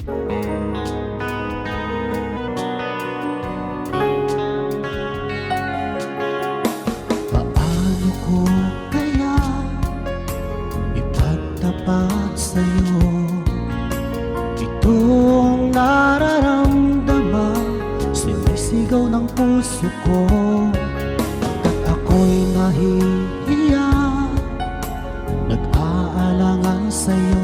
Paano ko kaya ipagtapat sa'yo itong nararamdaman, sinisigaw ng puso ko at ako'y nahihiya, nag-aalangan sa'yo.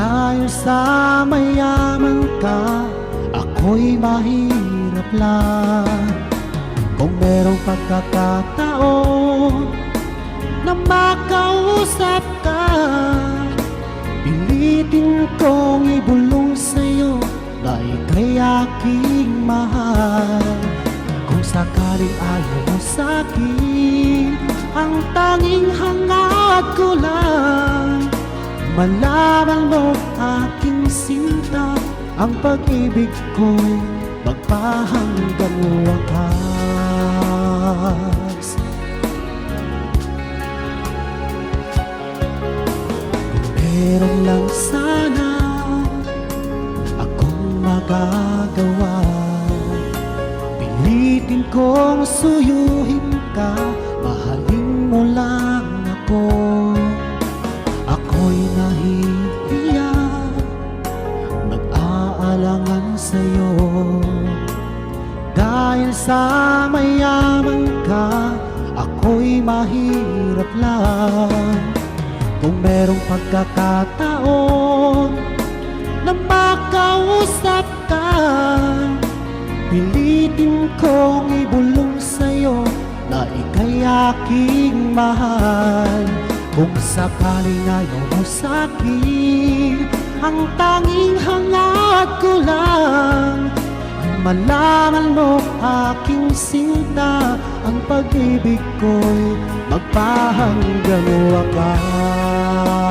Dahil sa mayaman ka, ako'y mahirap lang. Kung merong pagkakataon na makausap ka, pilitin kong ibulong sa'yo na ika'y aking mahal. Kung sakaling ayaw mo sa'kin, ang tanging hangad ko lang malaman mo aking sinta, ang pag-ibig ko'y magpahanggang wakas. Meron lang sana akong magagawa, pilitin kong suyuhin ka, mahalin mo lang ako. Ako'y nahihiya, nag-aalangan sa'yo. Dahil sa mayaman ka, ako'y mahirap lang. Kung merong pagkakataon na makausap ka, pilitin kong ibulong sa'yo na ika'y aking mahal. Kung sakaling ayaw mo sa'kin, ang tanging hangad ko lang ay malaman mo aking sinta, ang pag-ibig ko'y magpahanggang wakas.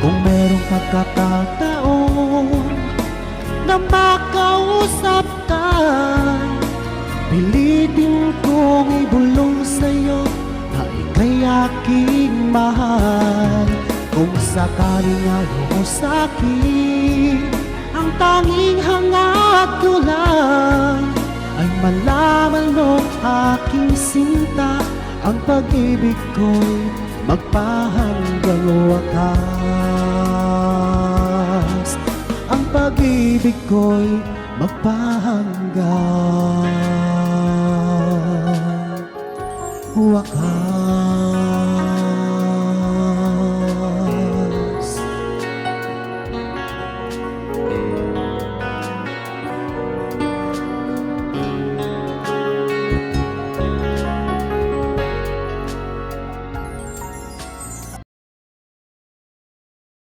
Kung merong pagkakataon na makausap ka, pilitin kong ibulong sa'yo na ika'y aking mahal. Kung sakaling ayaw mo sa'kin, ang tanging hangad ko lang ay malaman mo aking sinta, ang pag-ibig ko'y magpahanggang wakas. Ang pag-ibig ko'y magpahanggang wakas.